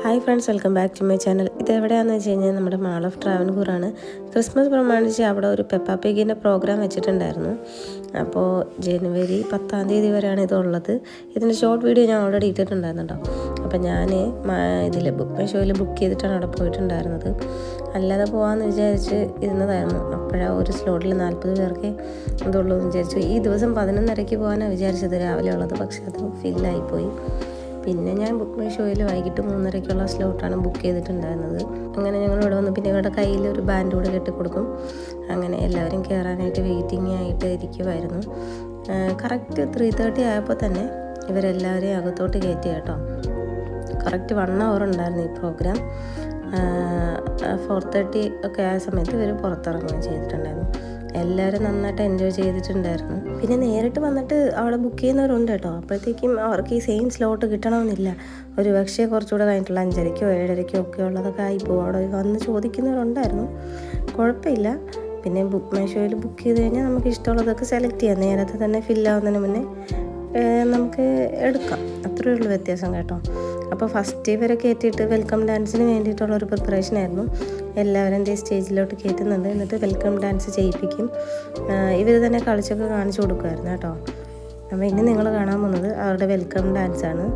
Hi friends, welcome back to my channel. ഇതെവിടെയാണെന്ന് വെച്ച് കഴിഞ്ഞാൽ നമ്മുടെ മാൾ ഓഫ് ട്രാവൻകൂറാണ്. ക്രിസ്മസ് പ്രമാണിച്ച് അവിടെ ഒരു പെപ്പ പിഗിൻ്റെ പ്രോഗ്രാം വെച്ചിട്ടുണ്ടായിരുന്നു. അപ്പോൾ ജനുവരി 10-ാം തീയതി വരെയാണ് ഇതുള്ളത്. ഇതിൻ്റെ ഷോർട്ട് വീഡിയോ ഞാൻ ഓൾറെഡി ഇട്ടിട്ടുണ്ടായിരുന്നു കേട്ടോ. അപ്പോൾ ഞാൻ ഇതിൽ ഷോയിൽ ബുക്ക് ചെയ്തിട്ടാണ് അവിടെ പോയിട്ടുണ്ടായിരുന്നത്. അല്ലാതെ പോകാമെന്ന് വിചാരിച്ച് ഇരുന്നതായിരുന്നു. അപ്പോഴാണ് ഒരു സ്ലോട്ടിൽ 40 പേർക്ക് ഇതുള്ളൂ എന്ന് വിചാരിച്ചു. ഈ ദിവസം 11:30 പോകാനാണ് വിചാരിച്ചത് രാവിലെ ഉള്ളത്. പക്ഷെ അത് ഫില്ലായിപ്പോയി. പിന്നെ ഞാൻ ബുക്ക് മൈ ഷോയിൽ വൈകിട്ട് 3:30-ക്കുള്ള സ്ലോട്ടാണ് ബുക്ക് ചെയ്തിട്ടുണ്ടായിരുന്നത്. അങ്ങനെ ഞങ്ങൾ ഇവിടെ വന്നു. പിന്നെ ഇവിടെ കയ്യിൽ ഒരു ബാൻഡ് കൂടെ കെട്ടിക്കൊടുക്കും. അങ്ങനെ എല്ലാവരും കയറാനായിട്ട് വെയിറ്റിംഗ് ആയിട്ട് ഇരിക്കുമായിരുന്നു. കറക്റ്റ് 3:30 ആയപ്പോൾ തന്നെ ഇവരെല്ലാവരെയും അകത്തോട്ട് കയറ്റി കേട്ടോ. കറക്റ്റ് 1 hour ഉണ്ടായിരുന്നു ഈ പ്രോഗ്രാം. 4:30 ഒക്കെ ആയ സമയത്ത് ഇവർ പുറത്തിറങ്ങുകയും ചെയ്തിട്ടുണ്ടായിരുന്നു. എല്ലാവരും നന്നായിട്ട് എൻജോയ് ചെയ്തിട്ടുണ്ടായിരുന്നു. പിന്നെ നേരിട്ട് വന്നിട്ട് അവിടെ ബുക്ക് ചെയ്യുന്നവരുണ്ട് കേട്ടോ. അപ്പോഴത്തേക്കും അവർക്ക് ഈ സെയിം സ്ലോട്ട് കിട്ടണമെന്നില്ല. ഒരു പക്ഷേ കുറച്ചുകൂടെ കഴിഞ്ഞിട്ടുള്ള 5:30-ക്കോ 7:30-ക്കോ ഒക്കെ ഉള്ളതൊക്കെ ആയിപ്പോവും. അവിടെ വന്ന് ചോദിക്കുന്നവരുണ്ടായിരുന്നു. കുഴപ്പമില്ല. പിന്നെ ബുക്ക് മൈ ഷോയിൽ ബുക്ക് ചെയ്ത് കഴിഞ്ഞാൽ നമുക്ക് ഇഷ്ടമുള്ളതൊക്കെ സെലക്ട് ചെയ്യാം. നേരത്തെ തന്നെ ഫില്ലാവുന്നതിന് മുന്നേ നമുക്ക് എടുക്കാം. അത്രയേ ഉള്ളൂ വ്യത്യാസം കേട്ടോ. അപ്പോൾ ഫസ്റ്റ് ഇവരെ കയറ്റിയിട്ട് വെൽക്കം ഡാൻസിന് വേണ്ടിയിട്ടുള്ളൊരു പ്രിപ്പറേഷൻ ആയിരുന്നു. എല്ലാവരും സ്റ്റേജിലോട്ട് കയറ്റുന്നുണ്ട്. എന്നിട്ട് വെൽക്കം ഡാൻസ് ചെയ്യിപ്പിക്കും. ഇവർ തന്നെ കളിച്ചൊക്കെ കാണിച്ചു കൊടുക്കുമായിരുന്നു കേട്ടോ. അപ്പോൾ ഇനി നിങ്ങൾ കാണാൻ പോകുന്നത് അവരുടെ വെൽക്കം ഡാൻസാണ്.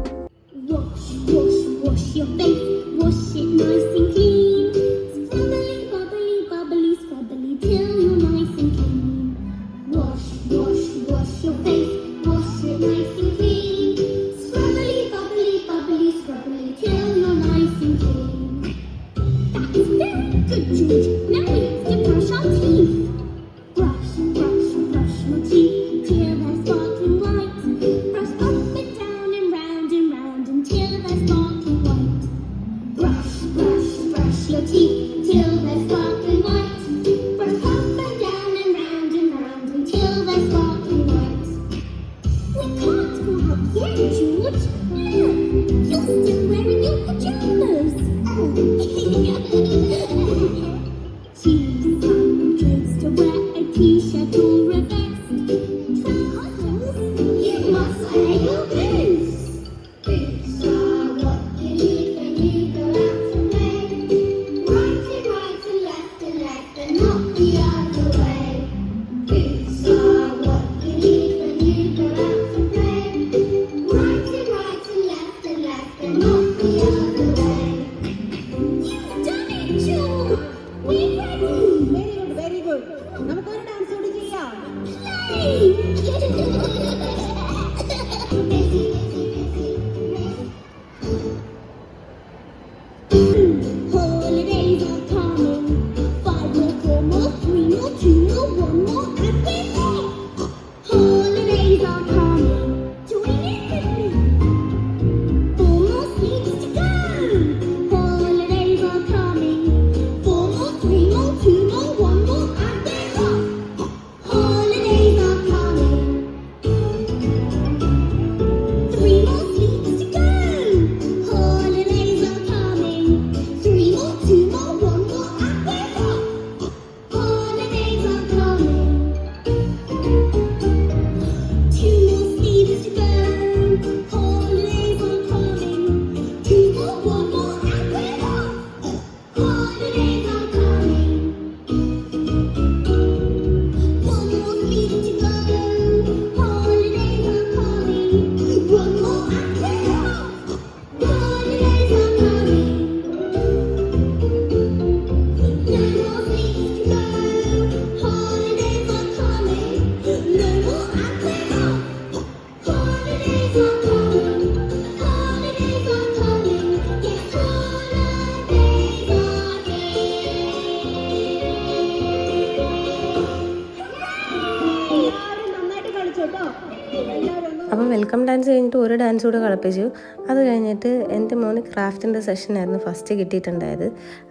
അപ്പോൾ വെൽക്കം ഡാൻസ് കഴിഞ്ഞിട്ട് ഒരു ഡാൻസ് കൂടെ കളിപ്പിച്ചു. അത് കഴിഞ്ഞിട്ട് എൻ്റെ മോന് ക്രാഫ്റ്റിൻ്റെ സെഷനായിരുന്നു ഫസ്റ്റ് കിട്ടിയിട്ടുണ്ടായത്.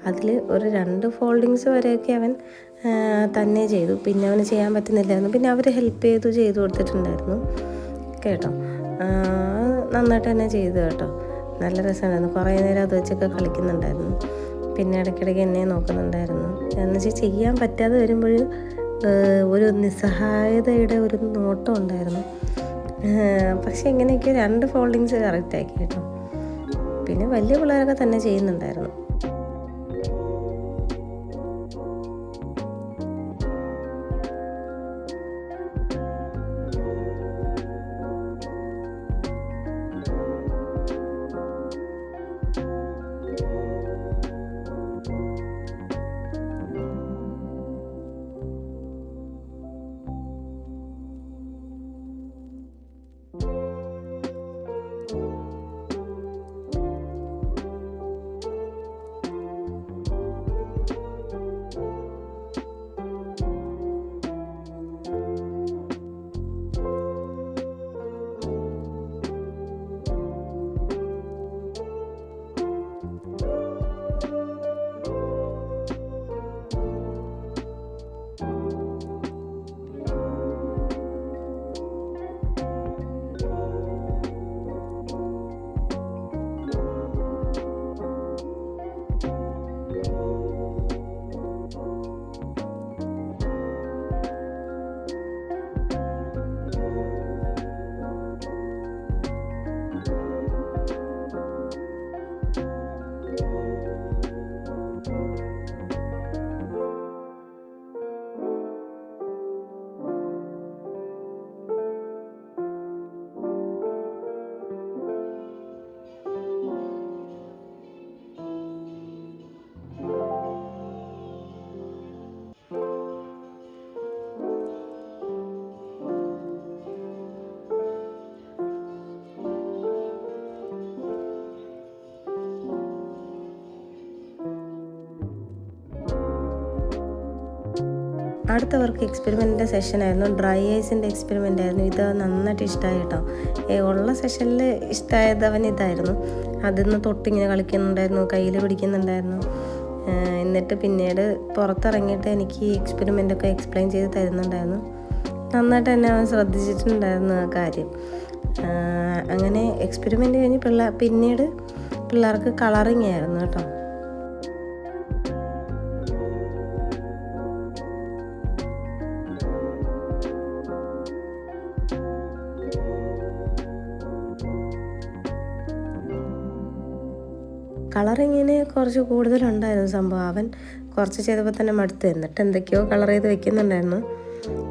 അതിൽ ഒരു 2 ഫോൾഡിങ്സ് വരെയൊക്കെ അവൻ തന്നെ ചെയ്തു. പിന്നെ അവന് ചെയ്യാൻ പറ്റുന്നില്ലായിരുന്നു. പിന്നെ അവർ ഹെൽപ്പ് ചെയ്തു കൊടുത്തിട്ടുണ്ടായിരുന്നു കേട്ടോ. നന്നായിട്ട് തന്നെ ചെയ്തു കേട്ടോ. നല്ല രസമുണ്ടായിരുന്നു. കുറേ നേരം അത് വെച്ചൊക്കെ കളിക്കുന്നുണ്ടായിരുന്നു. പിന്നെ ഇടയ്ക്കിടയ്ക്ക് എന്നെ നോക്കുന്നുണ്ടായിരുന്നു. എന്നുവെച്ചാൽ ചെയ്യാൻ പറ്റാതെ വരുമ്പോൾ ഒരു നിസ്സഹായതയുടെ ഒരു നോട്ടം ഉണ്ടായിരുന്നു. പക്ഷെ ഇങ്ങനെയൊക്കെ 2 ഫോൾഡിങ്സ് കറക്റ്റാക്കി കേട്ടോ. പിന്നെ വലിയ പിള്ളേരൊക്കെ തന്നെ ചെയ്യുന്നുണ്ടായിരുന്നു. അടുത്ത വർക്ക് എക്സ്പെരിമെൻറ്റിൻ്റെ സെഷനായിരുന്നു. ഡ്രൈ ഐസിൻ്റെ എക്സ്പെരിമെൻ്റ് ആയിരുന്നു. ഇത് നന്നായിട്ട് ഇഷ്ടമായി കേട്ടോ. ഉള്ള സെഷനിൽ ഇഷ്ടമായത് അവൻ ഇതായിരുന്നു. അതിന്ന് തൊട്ടിങ്ങനെ കളിക്കുന്നുണ്ടായിരുന്നു, കയ്യിൽ പിടിക്കുന്നുണ്ടായിരുന്നു. എന്നിട്ട് പിന്നീട് പുറത്തിറങ്ങിയിട്ട് എനിക്ക് ഈ എക്സ്പെരിമെൻ്റൊക്കെ എക്സ്പ്ലെയിൻ ചെയ്ത് തരുന്നുണ്ടായിരുന്നു. നന്നായിട്ട് തന്നെ അവൻ ശ്രദ്ധിച്ചിട്ടുണ്ടായിരുന്നു ആ കാര്യം. അങ്ങനെ എക്സ്പെരിമെൻ്റ് കഴിഞ്ഞ് പിന്നീട് പിള്ളേർക്ക് കളറിങ് ആയിരുന്നു കേട്ടോ. കളറിങ്ങിന് കുറച്ച് കൂടുതലുണ്ടായിരുന്നു സംഭവം. അവൻ കുറച്ച് ചെയ്തപ്പോൾ തന്നെ മടുത്ത്. എന്നിട്ട് എന്തൊക്കെയോ കളർ ചെയ്ത് വെക്കുന്നുണ്ടായിരുന്നു.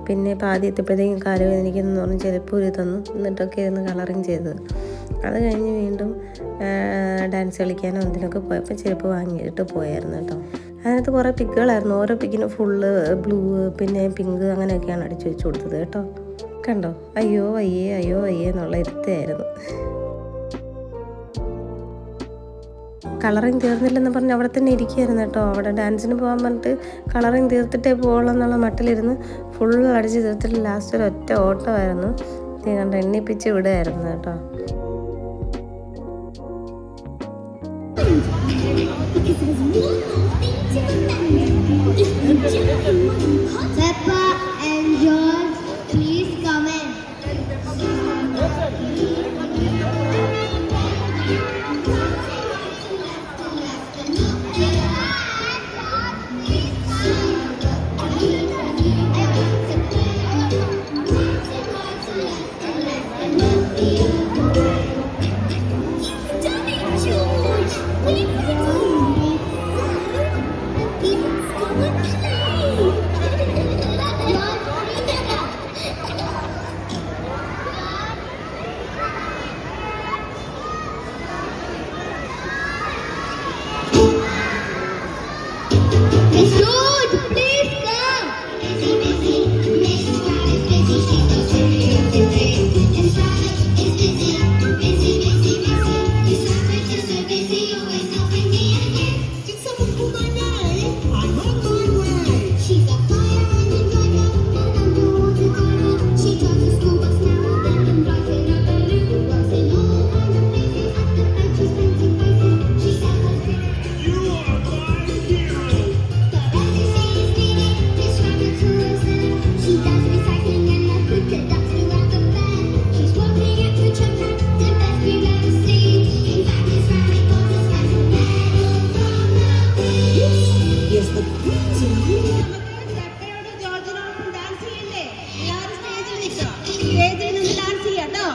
പിന്നെ ഇപ്പോൾ ആദ്യം എത്തിയപ്പോഴത്തേക്കും കാര്യം എനിക്കെന്ന് പറഞ്ഞ് ചെരുപ്പ് ഊരി തന്നു. എന്നിട്ടൊക്കെ ഇരുന്ന് കളറിങ് ചെയ്തത്. അത് കഴിഞ്ഞ് വീണ്ടും ഡാൻസ് കളിക്കാനോ എന്തിനൊക്കെ പോയപ്പോൾ ചെരുപ്പ് വാങ്ങിയിട്ട് പോയായിരുന്നു കേട്ടോ. അതിനകത്ത് കുറേ പിക്കുകളായിരുന്നു. ഓരോ പിക്കിനും ഫുള്ള് ബ്ലൂ പിന്നെ പിങ്ക് അങ്ങനെയൊക്കെയാണ് അടിച്ചു വെച്ച് കൊടുത്തത് കേട്ടോ. കണ്ടോ, അയ്യോ അയ്യേ എന്നുള്ള ഇരുത്തായിരുന്നു. കളറിങ് തീർന്നില്ലെന്ന് പറഞ്ഞ് അവിടെ തന്നെ ഇരിക്കുകയായിരുന്നു കേട്ടോ. അവിടെ ഡാൻസിന് പോകാൻ പറഞ്ഞിട്ട് കളറിങ് തീർത്തിട്ടേ പോകുള്ളൂ എന്നുള്ള മട്ടിലിരുന്ന് ഫുൾ അടിച്ച് തീർത്തിട്ട് ലാസ്റ്റ് ഒരു ഒറ്റ ഓട്ടമായിരുന്നു. കണ്ട് എണ്ണിപ്പിച്ച് വിടുകയായിരുന്നു കേട്ടോ. സ്റ്റേജിൽ നിന്ന് ഡാൻസ് ചെയ്യാട്ടോ.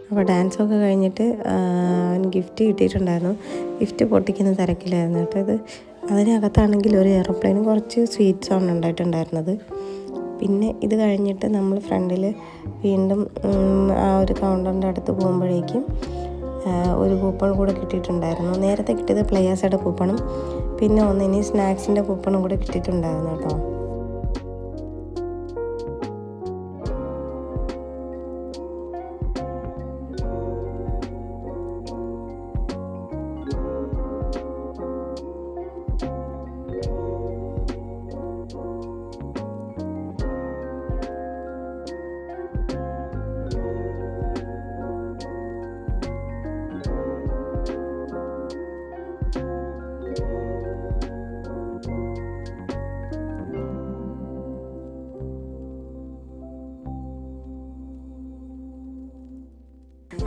അപ്പോൾ ഡാൻസൊക്കെ കഴിഞ്ഞിട്ട് ഗിഫ്റ്റ് കിട്ടിയിട്ടുണ്ടായിരുന്നു. ഗിഫ്റ്റ് പൊട്ടിക്കുന്ന തിരക്കിലായിരുന്നു കേട്ടോ. ഇത് അതിനകത്താണെങ്കിൽ ഒരു എയർപ്ലെയിനും കുറച്ച് സ്വീറ്റ്സ് ആണ് ഉണ്ടായിട്ടുണ്ടായിരുന്നത്. പിന്നെ ഇത് കഴിഞ്ഞിട്ട് നമ്മൾ ഫ്രണ്ടിൽ വീണ്ടും ആ ഒരു കൗണ്ടറിൻ്റെ അടുത്ത് പോകുമ്പോഴേക്കും ഒരു കൂപ്പൺ കൂടെ കിട്ടിയിട്ടുണ്ടായിരുന്നു. നേരത്തെ കിട്ടിയത് പ്ലേയേഴ്സയുടെ കൂപ്പണും പിന്നെ ഒന്നിനി സ്നാക്സിൻ്റെ കൂപ്പണും കൂടെ കിട്ടിയിട്ടുണ്ടായിരുന്നു കേട്ടോ.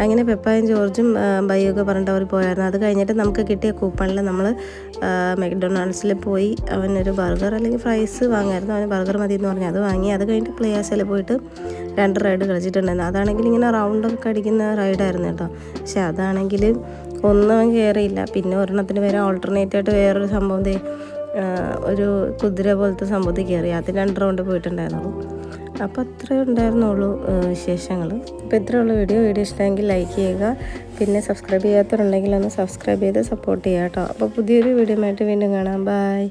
അങ്ങനെ പെപ്പായും ജോർജും ബൈയൊക്കെ പറഞ്ഞിട്ട് അവർ പോയായിരുന്നു. അത് കഴിഞ്ഞിട്ട് നമുക്ക് കിട്ടിയ കൂപ്പണിൽ നമ്മൾ മെക്ഡൊണാൾഡ്സിൽ പോയി അവനൊരു ബർഗർ അല്ലെങ്കിൽ ഫ്രൈസ് വാങ്ങായിരുന്നു. അവന് ബർഗർ മതി എന്ന് പറഞ്ഞാൽ അത് വാങ്ങി. അത് കഴിഞ്ഞിട്ട് പ്ലേയേഴ്സിൽ പോയിട്ട് 2 റൈഡ് കളിച്ചിട്ടുണ്ടായിരുന്നു. അതാണെങ്കിൽ ഇങ്ങനെ റൗണ്ടൊക്കെ അടിക്കുന്ന റൈഡായിരുന്നു കേട്ടോ. പക്ഷെ അതാണെങ്കിൽ ഒന്നും അവൻ കയറിയില്ല. പിന്നെ ഒരെണ്ണത്തിന് വേറെ ഓൾട്ടർനേറ്റ് ആയിട്ട് വേറൊരു സംഭവം ഒരു കുതിര പോലത്തെ സംഭവത്തിൽ കയറി. അത് 2 റൗണ്ട് പോയിട്ടുണ്ടായിരുന്നുള്ളൂ. അപ്പോൾ അത്രേ ഉണ്ടായിരുന്നുള്ളൂ വിശേഷങ്ങൾ. അപ്പോൾ ഇത്രയുള്ള വീഡിയോ ഇഷ്ടമെങ്കിൽ ലൈക്ക് ചെയ്യുക. പിന്നെ സബ്സ്ക്രൈബ് ചെയ്യാത്തവരുണ്ടെങ്കിൽ ഒന്ന് സബ്സ്ക്രൈബ് ചെയ്ത് സപ്പോർട്ട് ചെയ്യുക കേട്ടോ. അപ്പോൾ പുതിയൊരു വീഡിയോ ആയിട്ട് വീണ്ടും കാണാം. ബൈ.